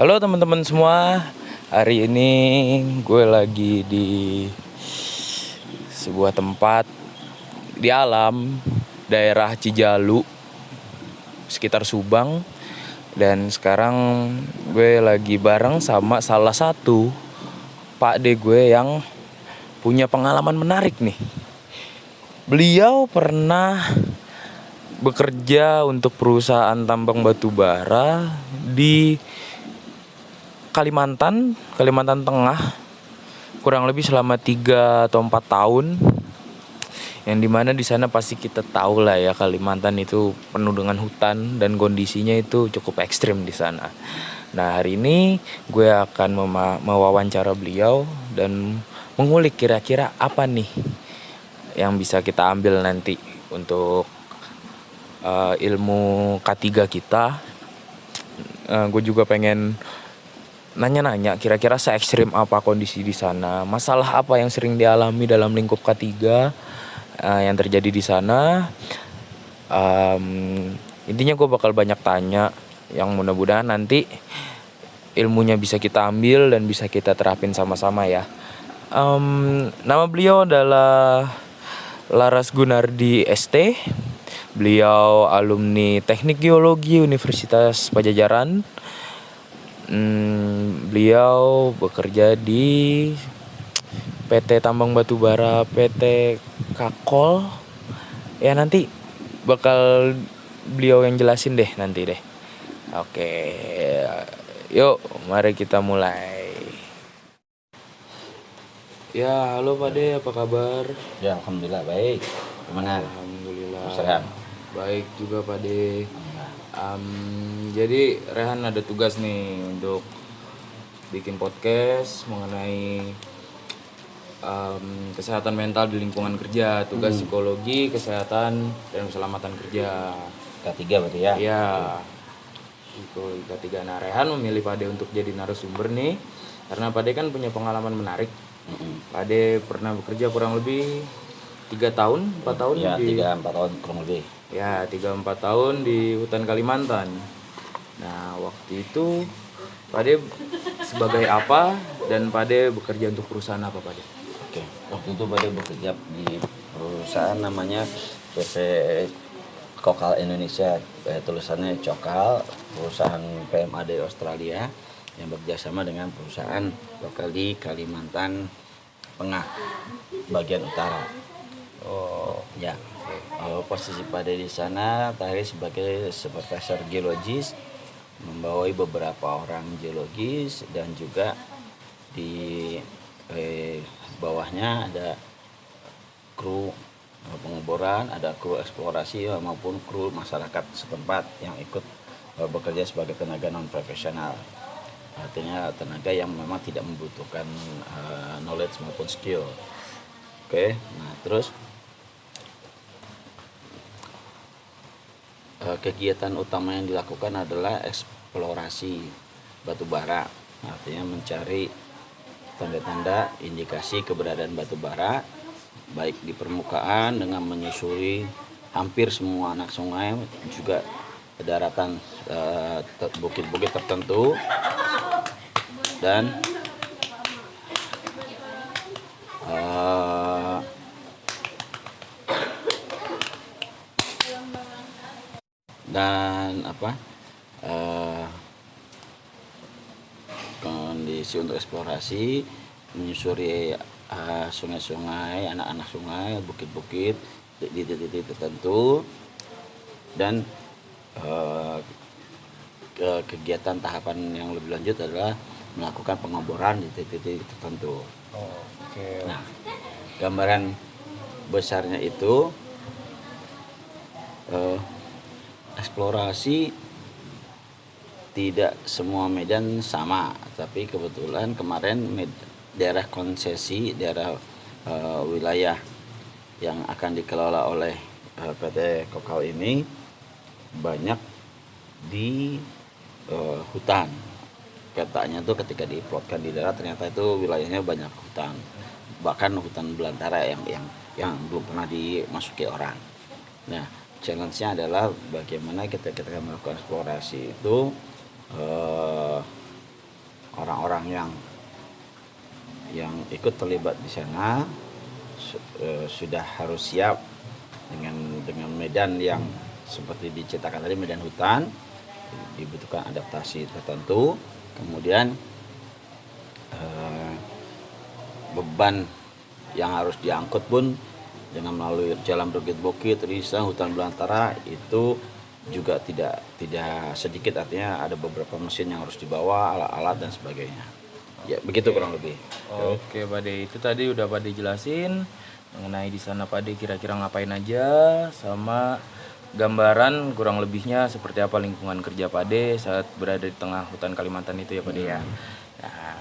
Halo teman-teman semua, hari ini gue lagi di sebuah tempat di alam daerah Cijalu, sekitar Subang. Dan sekarang gue lagi bareng sama salah satu pakde gue yang punya pengalaman menarik nih. Beliau pernah bekerja untuk perusahaan tambang batu bara di Kalimantan Tengah, kurang lebih selama 3 atau 4 tahun. Yang dimana di sana pasti kita tahu lah ya, Kalimantan itu penuh dengan hutan dan kondisinya itu cukup ekstrim di sana. Nah, hari ini gue akan mewawancara beliau dan mengulik kira-kira apa nih yang bisa kita ambil nanti untuk ilmu K3 kita. Gue juga pengen nanya-nanya kira-kira se ekstrim apa kondisi di sana, masalah apa yang sering dialami dalam lingkup K3 yang terjadi di sana. Intinya gue bakal banyak tanya yang mudah-mudahan nanti ilmunya bisa kita ambil dan bisa kita terapin sama-sama ya. Nama beliau adalah Laras Gunardi ST. Beliau alumni Teknik Geologi Universitas Padjadjaran. Beliau bekerja di PT Tambang Batubara, PT Kakol. Ya nanti bakal beliau yang jelasin deh nanti deh. Oke, yuk mari kita mulai. Ya, halo Pak De, apa kabar? Ya, alhamdulillah baik. Gimana? Alhamdulillah. Sehat. Baik juga Pak De. Jadi Rehan ada tugas nih untuk bikin podcast mengenai kesehatan mental di lingkungan kerja, tugas psikologi, kesehatan dan keselamatan kerja. K3 berarti ya? Iya. Itu K3. Nah, Rehan memilih Pade untuk jadi narasumber nih karena Pade kan punya pengalaman menarik. Pade pernah bekerja kurang lebih 3 tahun, 4 tahun Ya, di 3-4 tahun kurang lebih. Ya, 3-4 tahun di hutan Kalimantan. Nah, waktu itu Pade sebagai apa dan Pade bekerja untuk perusahaan apa Pade? Oke. Waktu itu pada bekerja di perusahaan namanya PT Kokal Indonesia, tulisannya Cokal, perusahaan PMAD Australia yang bekerjasama dengan perusahaan lokal di Kalimantan Tengah, bagian utara. Oh, Ya. Posisi pada di sana terakhir sebagai supervisor geologis, membawai beberapa orang geologis dan juga di bawahnya ada kru pengeboran, ada kru eksplorasi maupun kru masyarakat setempat yang ikut bekerja sebagai tenaga non profesional. Artinya tenaga yang memang tidak membutuhkan knowledge maupun skill. Oke, nah terus kegiatan utama yang dilakukan adalah eksplorasi batu bara, artinya mencari tanda-tanda indikasi keberadaan batu bara baik di permukaan dengan menyusuri hampir semua anak sungai, juga daratan bukit-bukit tertentu, dan kondisi untuk eksplorasi menyusuri sungai-sungai, anak-anak sungai, bukit-bukit di titik-titik tertentu, dan kegiatan tahapan yang lebih lanjut adalah melakukan pengeboran di titik-titik tertentu. Oke. Nah, gambaran besarnya itu eksplorasi tidak semua medan sama, tapi kebetulan kemarin daerah konsesi, daerah wilayah yang akan dikelola oleh PT Kokal ini banyak di hutan. Petanya tuh ketika diplotkan di daerah ternyata itu wilayahnya banyak hutan, bahkan hutan belantara yang belum pernah dimasuki orang. Nah, challenge-nya adalah bagaimana kita melakukan eksplorasi itu orang-orang yang ikut terlibat di sana sudah harus siap dengan medan yang seperti diceritakan tadi, medan hutan, dibutuhkan adaptasi tertentu. Kemudian beban yang harus diangkut pun dengan melalui jalan bukit-bukit, risang, hutan belantara itu juga tidak sedikit, artinya ada beberapa mesin yang harus dibawa, alat-alat dan sebagainya. Ya begitu kurang lebih. Oke Pak De, itu tadi udah Pak De jelasin mengenai di sana Pak De kira-kira ngapain aja, sama gambaran kurang lebihnya seperti apa lingkungan kerja Pak De saat berada di tengah hutan Kalimantan itu ya Pak De ya. Nah,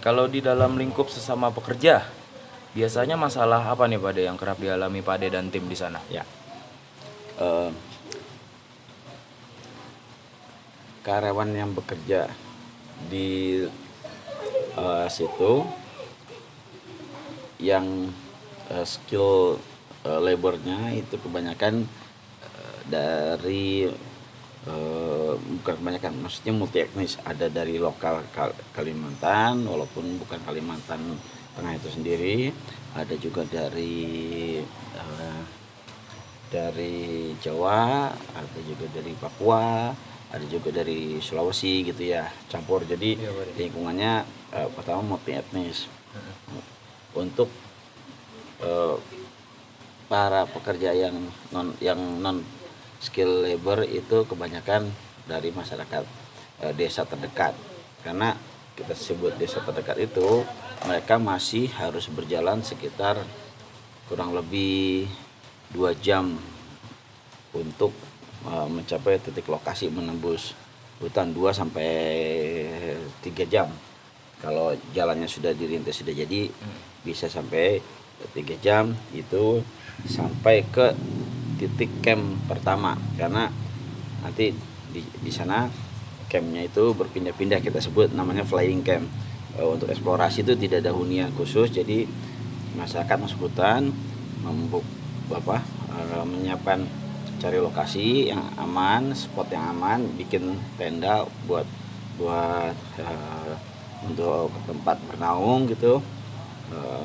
kalau di dalam lingkup sesama pekerja, biasanya masalah apa nih Pak De yang kerap dialami Pak De dan tim di sana? Ya, karyawan yang bekerja di situ yang skill labornya itu kebanyakan dari bukan kebanyakan, maksudnya multi etnis, ada dari lokal Kalimantan walaupun bukan Kalimantan Tengah itu sendiri, ada juga dari Jawa, ada juga dari Papua, ada juga dari Sulawesi gitu ya, campur. Jadi lingkungannya pertama multi etnis. Untuk para pekerja yang non skill labor itu kebanyakan dari masyarakat desa terdekat, karena kita sebut desa terdekat itu mereka masih harus berjalan sekitar kurang lebih 2 jam untuk mencapai titik lokasi, menembus hutan 2 sampai 3 jam. Kalau jalannya sudah dirintis sudah jadi bisa sampai 3 jam itu sampai ke titik camp pertama, karena nanti di sana campnya itu berpindah-pindah, kita sebut namanya flying camp. Untuk eksplorasi itu tidak ada hunian khusus, jadi masyarakat masuk hutan menyiapkan, cari lokasi yang aman, spot yang aman, bikin tenda buat untuk tempat bernaung gitu,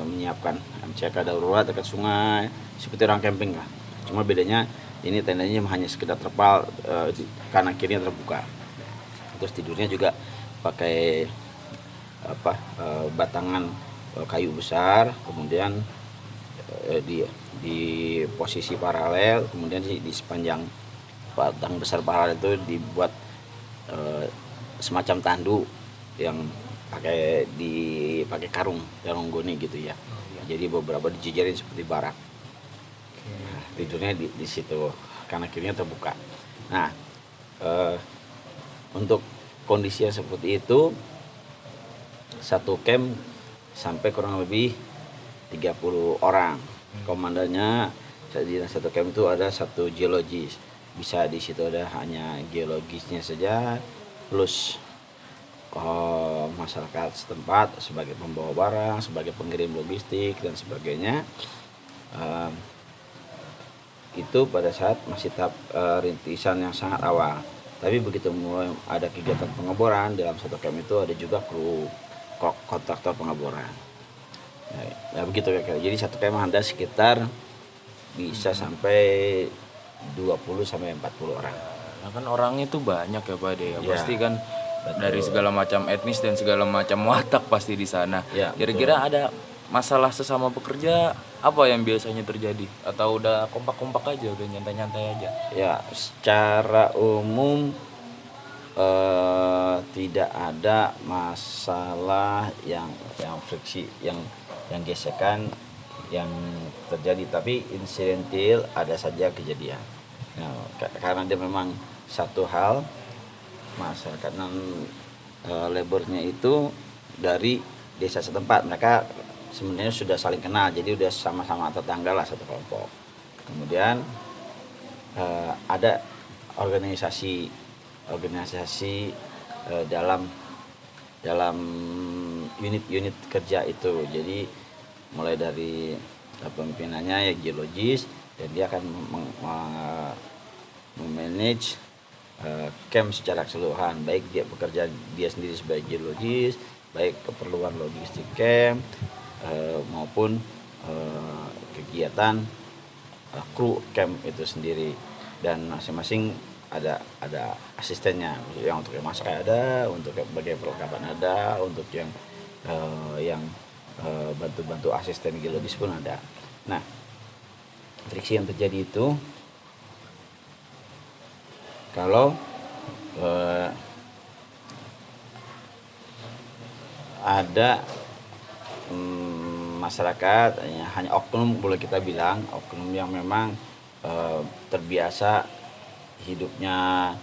menyiapkan MCK darurat dekat sungai seperti orang camping lah. Cuma bedanya ini tendanya hanya sekedar terpal, kanan kirinya terbuka. Terus tidurnya juga pakai batangan kayu besar, kemudian di posisi paralel, kemudian di sepanjang batang besar paralel itu dibuat semacam tandu yang pakai karung goni gitu ya. Jadi beberapa dijejerin seperti barak. Nah, tidurnya di situ, kanan kirinya terbuka. Nah, untuk kondisi yang seperti itu, satu camp sampai kurang lebih 30 orang. Komandannya di satu camp itu ada satu geologis. Bisa di situ ada hanya geologisnya saja, plus masyarakat setempat sebagai pembawa barang, sebagai pengirim logistik dan sebagainya. Itu pada saat masih tahap rintisan yang sangat awal. Tapi begitu mulai ada kegiatan pengeboran, dalam satu camp itu ada juga kru kontraktor pengeboran. Ya begitu kira-kira. Jadi satu camp ada sekitar bisa sampai 20 sampai 40 orang. Nah, kan orangnya tuh banyak ya Pak De. Ya. Pasti kan betul. Dari segala macam etnis dan segala macam watak pasti di sana. Ya, kira-kira ada masalah sesama pekerja apa yang biasanya terjadi, atau udah kompak-kompak aja, udah nyantai-nyantai aja? Ya, secara umum tidak ada masalah yang friksi, yang gesekan yang terjadi, tapi insidentil ada saja kejadian. Nah, karena dia memang satu hal, masyarakat non labornya itu dari desa setempat, mereka sebenarnya sudah saling kenal, jadi udah sama-sama tetangga lah, satu kelompok. Kemudian ada organisasi dalam unit-unit kerja itu. Jadi mulai dari pemimpinannya ya geologis, dan dia akan memanage camp secara keseluruhan, baik dia bekerja dia sendiri sebagai geologis, baik keperluan logistik camp maupun kegiatan kru camp itu sendiri, dan masing-masing ada asistennya, yang untuk yang masak ada, untuk bagian perlengkapan ada, untuk yang bantu-bantu asisten geologis pun ada. Nah, friksi yang terjadi itu kalau ada masyarakat, hanya oknum, boleh kita bilang oknum yang memang terbiasa hidupnya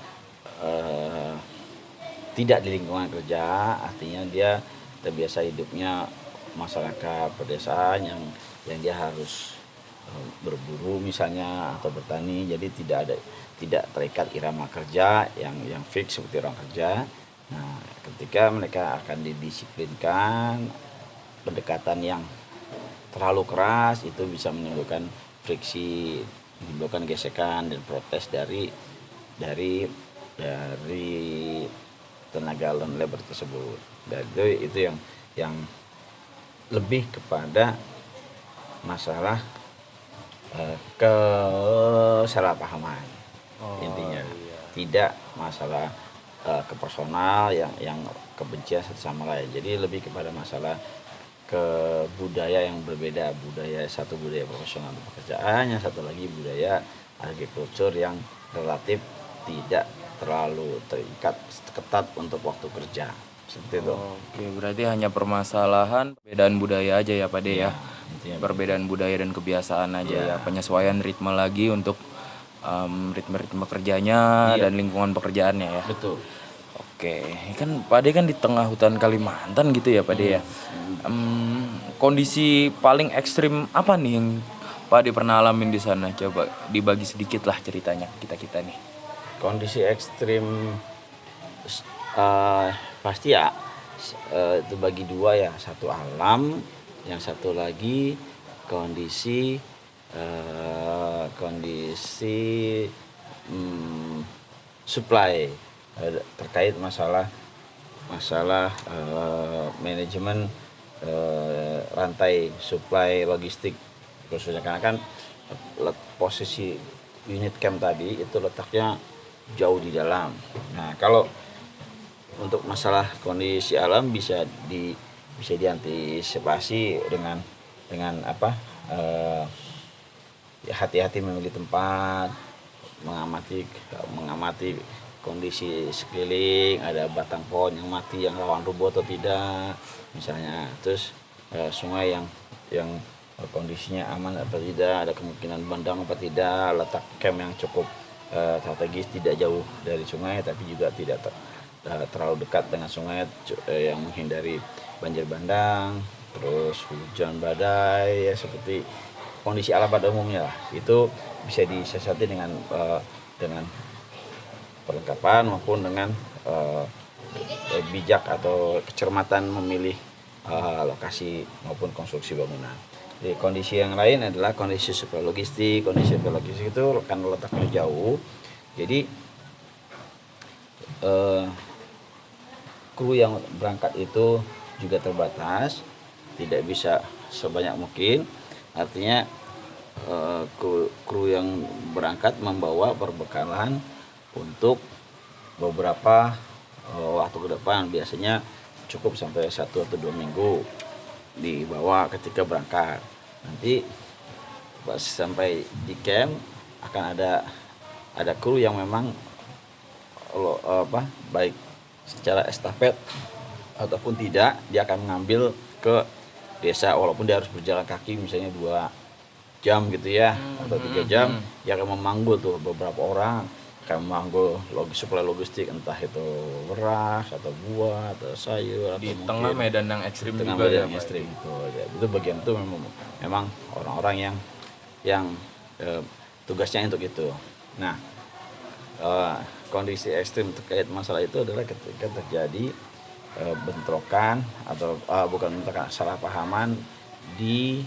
tidak di lingkungan kerja, artinya dia terbiasa hidupnya masyarakat pedesaan yang dia harus berburu misalnya atau bertani, jadi tidak terikat irama kerja yang fix seperti orang kerja. Nah, ketika mereka akan didisiplinkan, pendekatan yang terlalu keras itu bisa menimbulkan friksi, menimbulkan gesekan dan protes dari tenaga lone labor tersebut. Dan itu yang lebih kepada masalah kesalahpahaman intinya, tidak masalah kepersonal yang kebencian satu sama lain. Jadi lebih kepada masalah ke budaya yang berbeda, satu budaya profesional pekerjaan, yang satu lagi budaya agriculture yang relatif tidak terlalu terikat ketat untuk waktu kerja, seperti itu. Oke, berarti hanya permasalahan perbedaan budaya aja ya Pak De ya. Perbedaan budaya dan kebiasaan aja ya. Penyesuaian ritme lagi untuk ritme-ritme kerjanya dan lingkungan pekerjaannya ya. Betul. Oke, ini kan Pak De kan di tengah hutan Kalimantan gitu ya Pak De ya. Kondisi paling ekstrim apa nih yang Pak De pernah alamin di sana? Coba dibagi sedikit lah ceritanya kita nih. Kondisi ekstrim pasti ya itu bagi dua ya, satu alam, yang satu lagi kondisi supply, terkait masalah manajemen rantai supply logistik khususnya, karena kan posisi unit camp tadi itu letaknya jauh di dalam. Nah, kalau untuk masalah kondisi alam bisa diantisipasi dengan hati-hati memilih tempat, mengamati kondisi sekeliling, ada batang pohon yang mati yang rawan rubuh atau tidak misalnya, terus sungai yang kondisinya aman atau tidak, ada kemungkinan bandang apa tidak, letak camp yang cukup strategis, tidak jauh dari sungai tapi juga tidak terlalu dekat dengan sungai, yang menghindari banjir bandang, terus hujan badai ya, seperti kondisi alam pada umumnya lah. Itu bisa disiasati dengan perlengkapan maupun dengan bijak atau kecermatan memilih lokasi maupun konstruksi bangunan. Jadi kondisi yang lain adalah kondisi supply logistik. Kondisi supply logistik itu kan letaknya jauh, jadi kru yang berangkat itu juga terbatas, tidak bisa sebanyak mungkin. Artinya kru yang berangkat membawa perbekalan untuk beberapa waktu ke depan, biasanya cukup sampai 1 atau 2 minggu dibawa ketika berangkat. Nanti pas sampai di camp akan ada kru yang memang baik secara estafet ataupun tidak, dia akan mengambil ke desa walaupun dia harus berjalan kaki misalnya 2 jam gitu ya, atau 3 jam, dia akan memanggul tuh beberapa orang, akan memanggul suplai logistik, entah itu beras atau buah atau sayur Di atau tengah mungkin medan yang ekstrim tengah juga ya medan Pak. ekstrim itu bagian itu memang orang-orang yang tugasnya untuk itu. Nah, kondisi ekstrim terkait masalah itu adalah ketika terjadi bentrokan atau bukan bentrokan, salah pahaman di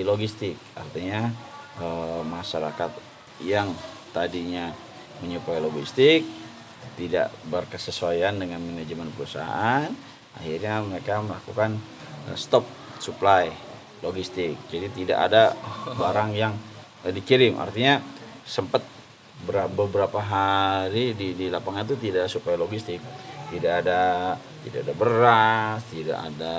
logistik. Artinya masyarakat yang tadinya menyuplai logistik, tidak berkesesuaian dengan manajemen perusahaan, akhirnya mereka melakukan stop supply logistik. Jadi tidak ada barang yang dikirim, artinya sempat beberapa hari di lapangan itu tidak ada supply logistik, tidak ada beras, tidak ada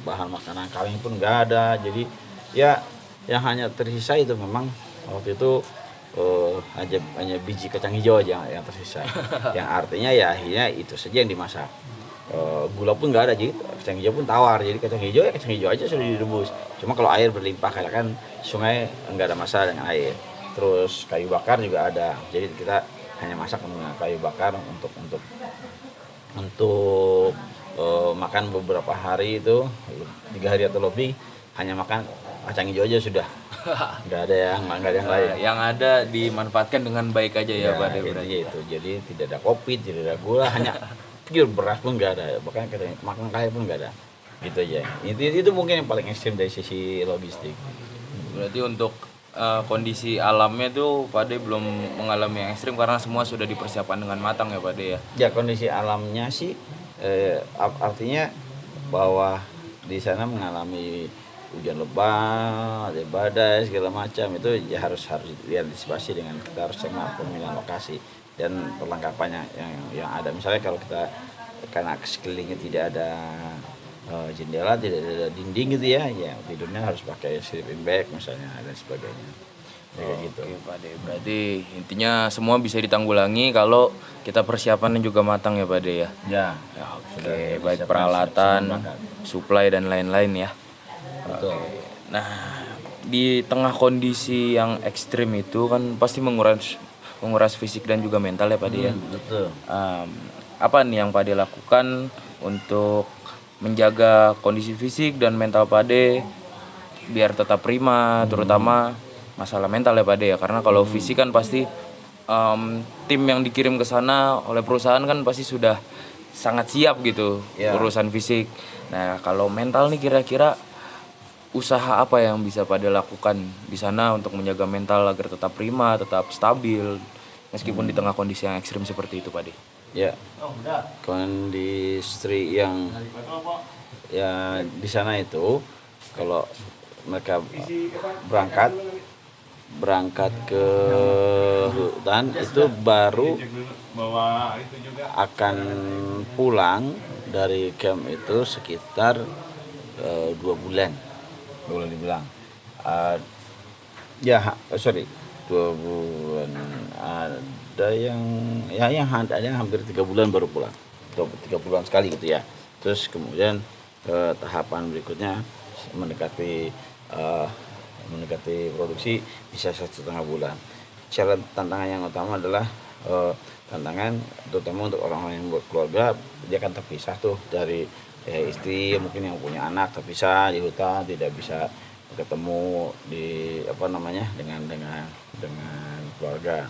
bahan makanan kaleng pun nggak ada. Jadi ya yang hanya tersisa itu memang waktu itu hanya biji kacang hijau aja yang tersisa. Yang artinya ya akhirnya itu saja yang dimasak. Gula pun nggak ada, jadi kacang hijau pun tawar. Jadi kacang hijau aja sudah direbus. Cuma kalau air berlimpah karena kan sungai nggak ada masalah dengan air. Terus kayu bakar juga ada. Jadi kita hanya masak dengan kayu bakar untuk makan beberapa hari itu 3 hari atau lebih hanya makan kacang hijau aja sudah. nggak ada yang lain. Yang ada dimanfaatkan dengan baik aja ya Pak De. Itu. Jadi tidak ada kopi, tidak ada gula, hanya pure beras pun nggak ada. Bahkan makan kaya pun nggak ada. Gitu aja. Itu mungkin yang paling ekstrim dari sisi logistik. Berarti untuk kondisi alamnya tuh Pak De belum mengalami yang ekstrim karena semua sudah dipersiapkan dengan matang ya Pak De ya. Ya kondisi alamnya sih artinya bahwa di sana mengalami hujan lebat, badai segala macam, itu ya harus diantisipasi dengan kita harus cermat pemilihan lokasi dan perlengkapannya yang ada. Misalnya kalau kita karena sekelilingnya tidak ada jendela, tidak ada dinding gitu ya tidurnya harus pakai sleeping bag misalnya dan sebagainya. Gitu. Oke Pak De, berarti intinya semua bisa ditanggulangi kalau kita persiapannya juga matang ya Pak De ya. Ya. Oke, baik peralatan, supply dan lain-lain ya. Betul. Nah, di tengah kondisi yang ekstrim itu kan pasti menguras fisik dan juga mental ya Pak De ya. Betul. Apa nih yang Pak De lakukan untuk menjaga kondisi fisik dan mental Pak De biar tetap prima, terutama masalah mental ya Pak De ya, karena kalau fisik kan pasti tim yang dikirim ke sana oleh perusahaan kan pasti sudah sangat siap gitu urusan fisik. Nah kalau mental nih kira-kira usaha apa yang bisa Pak De lakukan di sana untuk menjaga mental agar tetap prima, tetap stabil meskipun di tengah kondisi yang ekstrim seperti itu Pak De? Ya, kondisi yang ya di sana itu kalau mereka berangkat ke hutan itu baru akan pulang dari camp itu sekitar 2 bulan boleh dibilang. 2 bulan. Ada yang hampir 3 bulan baru pulang, 3 bulan sekali gitu ya. Terus kemudian tahapan berikutnya mendekati produksi bisa 1,5 bulan. Tantangan yang utama adalah tantangan terutama untuk orang-orang yang berkeluarga, dia akan terpisah tuh dari istri, mungkin yang punya anak terpisah di hutan, tidak bisa ketemu dengan keluarga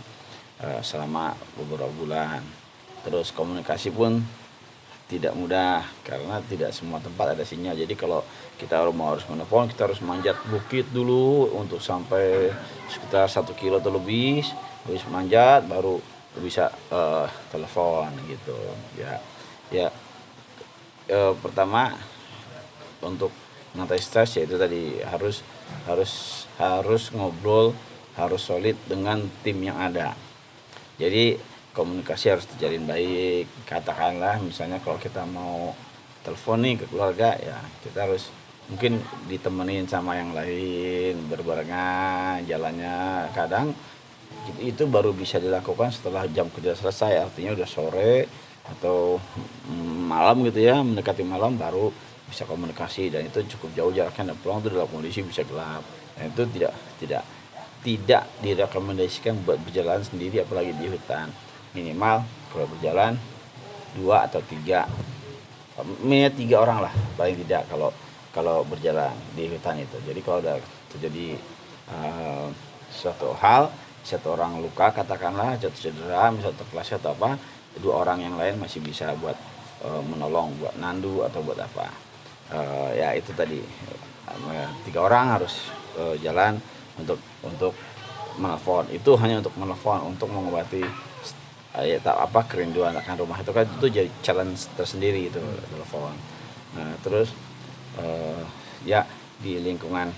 selama beberapa bulan. Terus komunikasi pun tidak mudah karena tidak semua tempat ada sinyal. Jadi kalau kita harus menelpon, kita harus manjat bukit dulu untuk sampai sekitar 1 kilo atau lebih, habis manjat baru bisa telepon gitu ya. Pertama untuk mengatasi stres yaitu tadi harus ngobrol, harus solid dengan tim yang ada. Jadi komunikasi harus terjalin baik. Katakanlah misalnya kalau kita mau telepon nih ke keluarga, ya kita harus mungkin ditemenin sama yang lain, berbarengan jalannya. Kadang itu baru bisa dilakukan setelah jam kerja selesai, artinya udah sore atau malam gitu ya, mendekati malam baru bisa komunikasi, dan itu cukup jauh jaraknya dan pulang itu dalam kondisi bisa gelap. Dan itu tidak direkomendasikan buat berjalan sendiri apalagi di hutan. Minimal kalau berjalan 2 atau 3, minimal 3 orang lah paling tidak kalau berjalan di hutan itu. Jadi kalau ada terjadi suatu hal, satu orang luka katakanlah, jatuh cedera, misalnya terpeleset atau apa, 2 orang yang lain masih bisa buat menolong, buat nandu atau buat apa. Ya itu tadi 3 orang harus jalan untuk menelpon. Itu hanya untuk menelpon, untuk mengobati kerinduan akan rumah. Itu kan itu jadi challenge tersendiri itu telepon. Nah terus ya di lingkungan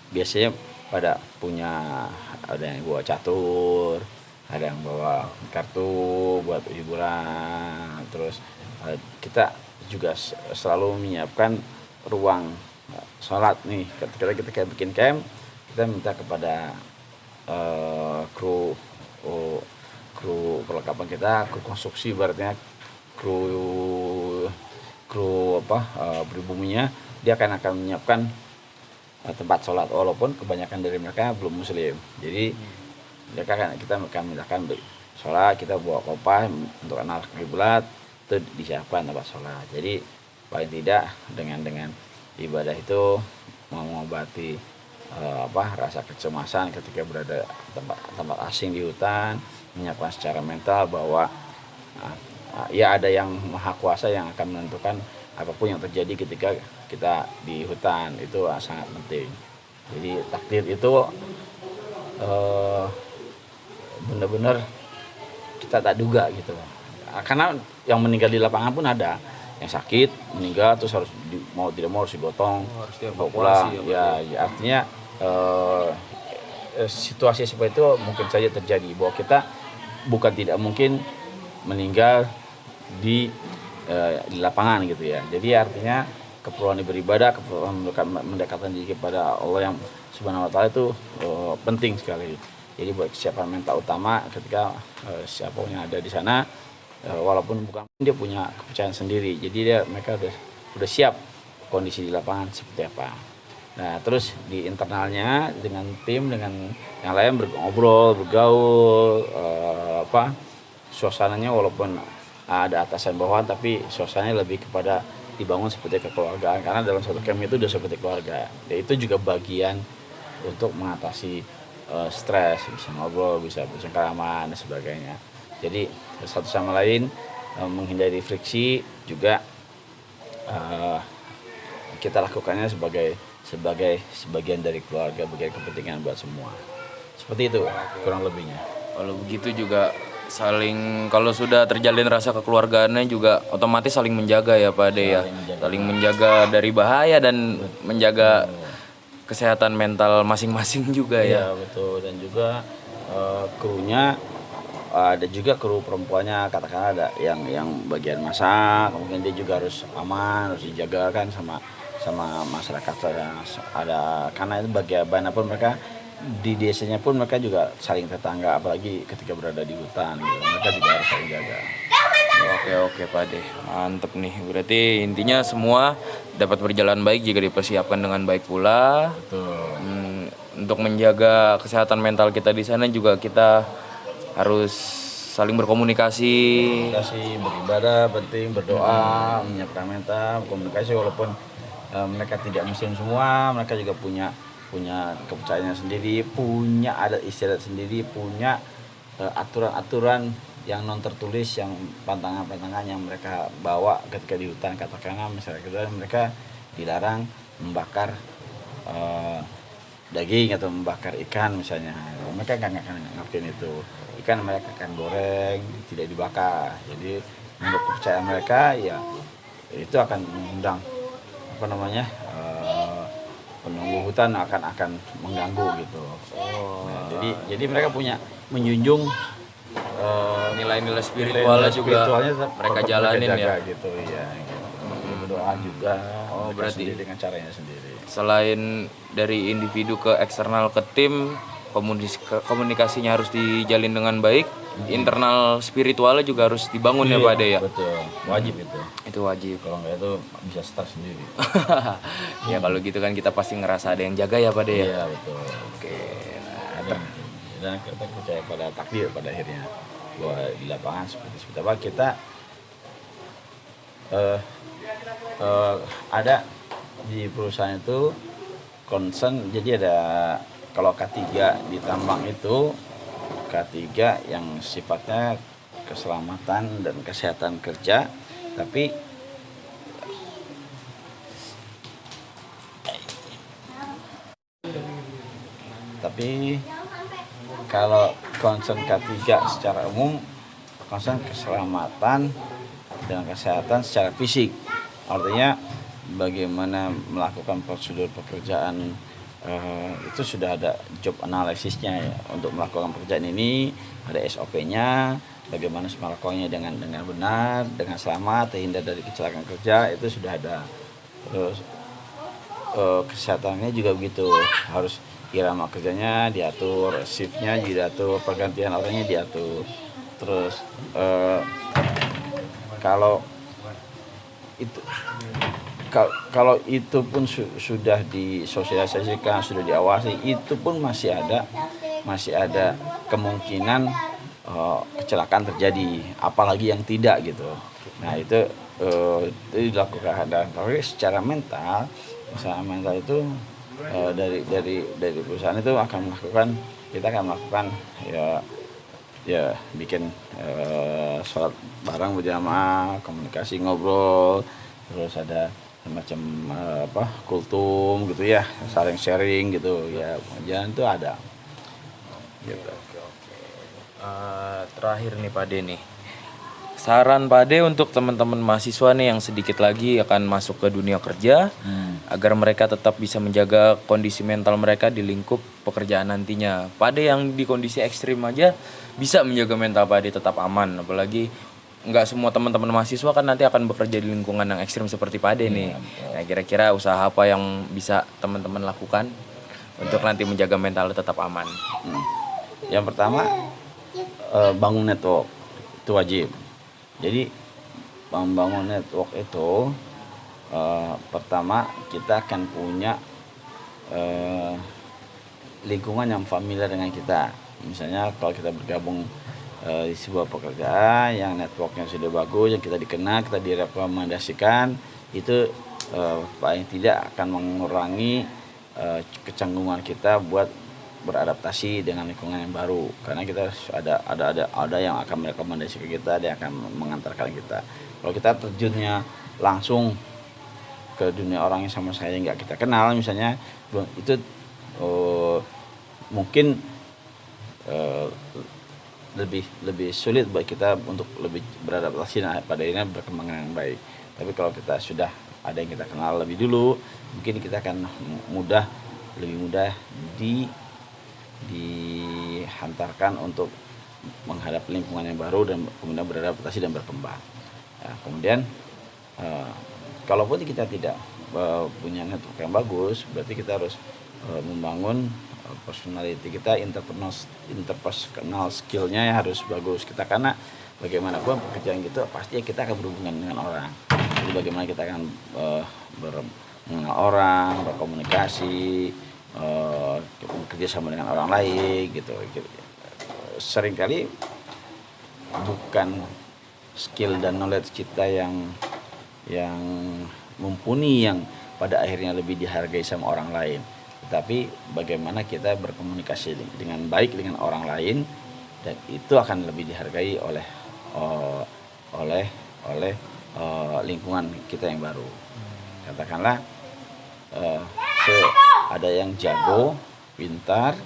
biasanya pada punya, ada yang bawa catur, ada yang bawa kartu buat hiburan. Terus kita juga selalu menyiapkan ruang sholat nih. Ketika kita kayak bikin camp, kita minta kepada kru perlengkapan kita, kru konstruksi, ibaratnya kru pribuminya, dia akan menyiapkan tempat sholat, walaupun kebanyakan dari mereka belum muslim. Jadi kita akan mintakan sholat, kita bawa kopas untuk anak kiblat, itu disiapkan tempat sholat. Jadi paling tidak dengan ibadah itu mengobati rasa kecemasan ketika berada tempat asing di hutan, menyiapkan secara mental bahwa ya ada yang maha kuasa yang akan menentukan apapun yang terjadi ketika kita di hutan. Itu sangat penting. Jadi takdir itu benar-benar kita tak duga gitu, karena yang meninggal di lapangan pun ada yang sakit meninggal, terus harus mau tidak mau harus digotong, harus bawa pulang. Ya artinya situasi seperti itu mungkin saja terjadi, bahwa kita bukan tidak mungkin meninggal di lapangan gitu ya. Jadi artinya keperluan beribadah, keperluan mendekatkan diri kepada Allah yang Subhanahu wa taala itu penting sekali. Jadi buat kesiapan mental utama ketika siapapun yang ada di sana, walaupun bukan, dia punya kepercayaan sendiri. Jadi mereka udah siap kondisi di lapangan seperti apa. Nah terus di internalnya dengan tim, dengan yang lain ngobrol, bergaul, suasananya walaupun ada atasan bawahan, tapi suasananya lebih kepada dibangun seperti kekeluargaan, karena dalam satu camp itu udah seperti keluarga. Dan itu juga bagian untuk mengatasi stres, bisa ngobrol, bisa bercengkrama dan sebagainya. Jadi satu sama lain menghindari friksi juga kita lakukannya sebagai sebagian dari keluarga, bagian kepentingan buat semua. Seperti itu kurang lebihnya. Kalau begitu juga kalau sudah terjalin rasa kekeluargaannya juga otomatis saling menjaga ya Pak Ade ya. Saling menjaga dari bahaya dan menjaga kesehatan mental masing-masing juga ya. Iya betul. Dan juga krunya ada juga kru perempuannya, katakan ada yang bagian masak, mungkin dia juga harus aman, harus dijaga kan sama masyarakat. Ada karena itu bagian pun mereka di desanya pun mereka juga saling tetangga, apalagi ketika berada di hutan gitu. Mereka juga harus saling jaga. Oke Pak Ade, mantep nih. Berarti intinya semua dapat berjalan baik jika dipersiapkan dengan baik pula. Betul. Untuk menjaga kesehatan mental kita di sana juga kita harus saling berkomunikasi. Beribadah penting, berdoa, menyiapkan mental, komunikasi, walaupun mereka tidak muslim semua, mereka juga punya kepercayaan sendiri, punya adat istiadat sendiri, punya aturan-aturan yang non tertulis, yang pantangan-pantangan yang mereka bawa ketika di hutan. Katakanlah misalnya mereka dilarang membakar daging atau membakar ikan misalnya, mereka nggak akan ngapain itu. Ikan mereka akan goreng, tidak dibakar. Jadi menurut kepercayaan mereka ya itu akan mengundang penunggu hutan akan mengganggu gitu. Nah, jadi mereka punya menjunjung nilai-nilai spiritualnya juga mereka jalanin ya gitu ya gitu. Berdoa juga berarti dengan caranya sendiri. Selain dari individu ke eksternal ke tim, komunikasinya harus dijalin dengan baik, internal spiritualnya juga harus dibangun ya Pak Ade ya. Betul, wajib itu. Itu wajib. Kalau nggak itu bisa stres sendiri. Ya kalau gitu kan kita pasti ngerasa ada yang jaga ya Pak Ade ya. Iya betul. Oke. Dan kita percaya pada takdir pada akhirnya, bahwa di lapangan seperti apa kita ada di perusahaan itu concern. Jadi ada, kalau K3 di tambang itu K3 yang sifatnya keselamatan dan kesehatan kerja, tapi Tapi kalau concern ketiga secara umum, concern keselamatan dan kesehatan secara fisik. Artinya bagaimana melakukan prosedur pekerjaan, itu sudah ada job analisisnya ya. Untuk melakukan pekerjaan ini ada SOP-nya, bagaimana melakukannya dengan benar, dengan selamat, terhindar dari kecelakaan kerja, itu sudah ada. Terus kesehatannya juga begitu, harus irama kerjanya diatur, shiftnya diatur, pergantian orangnya diatur. Terus kalau itu kalau itu pun sudah disosialisasikan, sudah diawasi, itu pun masih ada kemungkinan kecelakaan terjadi, apalagi yang tidak gitu. Nah itu dilakukan. Dan kalau secara mental itu dari perusahaan itu kita akan melakukan ya bikin sholat bareng berjamaah, komunikasi, ngobrol, terus ada semacam kultum gitu ya, saling sharing gitu ya, pengajian itu ada gitu. Terakhir nih Pak De nih, saran Pak De untuk teman-teman mahasiswa nih yang sedikit lagi akan masuk ke dunia kerja, agar mereka tetap bisa menjaga kondisi mental mereka di lingkup pekerjaan nantinya. Pak De yang di kondisi ekstrim aja bisa menjaga mental Pak De tetap aman, apalagi nggak semua teman-teman mahasiswa kan nanti akan bekerja di lingkungan yang ekstrim seperti Pak De nih. Nah, kira-kira usaha apa yang bisa teman-teman lakukan untuk nanti menjaga mental tetap aman? Yang pertama, bangun network itu wajib. Jadi membangun network itu pertama kita akan punya lingkungan yang familiar dengan kita. Misalnya kalau kita bergabung di sebuah pekerjaan yang networknya sudah bagus, yang kita dikenal, kita direkomendasikan, itu paling tidak akan mengurangi kecanggungan kita buat beradaptasi dengan lingkungan yang baru, karena kita ada yang akan merekomendasi ke kita, ada yang akan mengantarkan kita. Kalau kita terjunnya langsung ke dunia orang yang sama saya nggak kita kenal misalnya, itu mungkin lebih sulit buat kita untuk lebih beradaptasi pada ini berkembang dengan baik. Tapi kalau kita sudah ada yang kita kenal lebih dulu, mungkin kita akan lebih mudah dihantarkan untuk menghadapi lingkungan yang baru dan kemudian beradaptasi dan berkembang. Nah, kemudian kalaupun kita tidak punya network yang bagus, berarti kita harus membangun personality kita, interpersonal skillnya harus bagus kita, karena bagaimanapun pekerjaan gitu pasti kita akan berhubungan dengan orang. Jadi bagaimana kita akan mengenal orang, berkomunikasi, bekerja sama dengan orang lain gitu. Seringkali bukan skill dan knowledge kita yang mumpuni yang pada akhirnya lebih dihargai sama orang lain, tetapi bagaimana kita berkomunikasi dengan baik dengan orang lain, dan itu akan lebih dihargai oleh lingkungan kita yang baru. Katakanlah ada yang jago, pintar,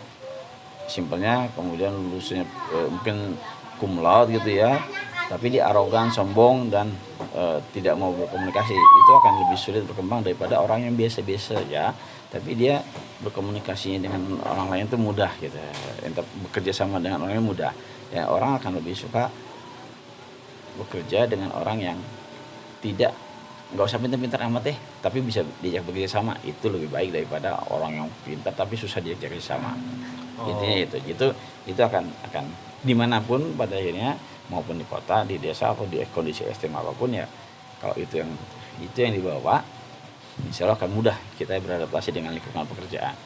simpelnya, kemudian lulusnya mungkin cum laude gitu ya, tapi dia arogan, sombong, dan tidak mau berkomunikasi. Itu akan lebih sulit berkembang daripada orang yang biasa-biasa ya, tapi dia berkomunikasinya dengan orang lain itu mudah gitu, bekerja sama dengan orang yang mudah ya. Orang akan lebih suka bekerja dengan orang yang nggak usah pintar-pintar amat tapi bisa diajak bekerja sama. Itu lebih baik daripada orang yang pintar tapi susah diajak kerja sama. Intinya itu akan dimanapun pada akhirnya, maupun di kota, di desa, atau di kondisi ekstrem apapun ya, kalau itu yang dibawa, insya Allah akan mudah kita beradaptasi dengan lingkungan pekerjaan.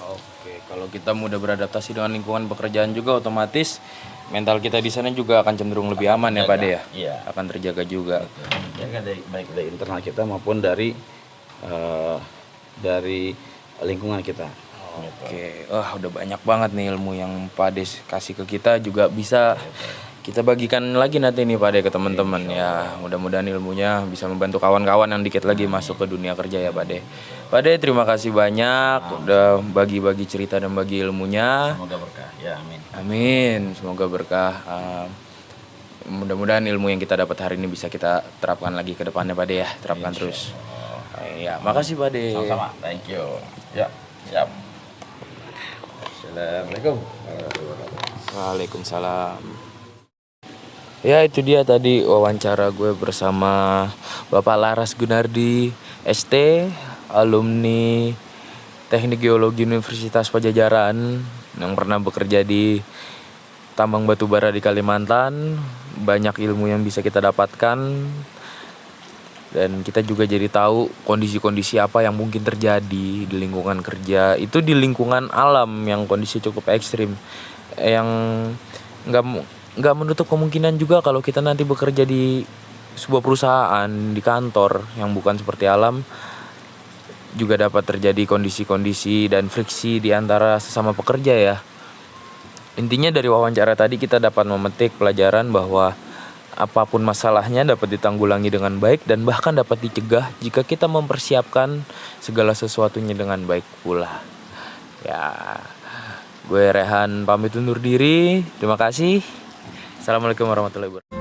Oke, kalau kita mudah beradaptasi dengan lingkungan pekerjaan juga, otomatis mental kita di sana juga akan cenderung lebih aman ya Pak De ya? Iya. Akan terjaga juga. Ya, baik dari internal kita maupun dari lingkungan kita. Oke, udah banyak banget nih ilmu yang Pak De kasih ke kita, juga bisa kita bagikan lagi nanti nih Pak De ke teman-teman ya. Mudah-mudahan ilmunya bisa membantu kawan-kawan yang dikit lagi masuk ke dunia kerja ya Pak De. Pak De, terima kasih banyak udah bagi-bagi cerita dan bagi ilmunya. Semoga berkah. Ya, amin. Amin, semoga berkah. Mudah-mudahan ilmu yang kita dapat hari ini bisa kita terapkan lagi ke depannya Pak De ya. Terapkan terus. Ya, makasih Pak De. Sama-sama. Thank you. Ya, siap. Assalamualaikum. Waalaikumsalam. Ya, itu dia tadi wawancara gue bersama Bapak Laras Gunardi ST, alumni Teknik Geologi Universitas Pajajaran yang pernah bekerja di tambang batubara di Kalimantan. Banyak ilmu yang bisa kita dapatkan dan kita juga jadi tahu kondisi-kondisi apa yang mungkin terjadi di lingkungan kerja. Itu di lingkungan alam yang kondisi cukup ekstrim, yang nggak menutup kemungkinan juga kalau kita nanti bekerja di sebuah perusahaan, di kantor yang bukan seperti alam, juga dapat terjadi kondisi-kondisi dan friksi di antara sesama pekerja ya. Intinya dari wawancara tadi kita dapat memetik pelajaran bahwa apapun masalahnya dapat ditanggulangi dengan baik dan bahkan dapat dicegah jika kita mempersiapkan segala sesuatunya dengan baik pula. Ya, gue Rehan pamit undur diri. Terima kasih. Assalamualaikum warahmatullahi wabarakatuh.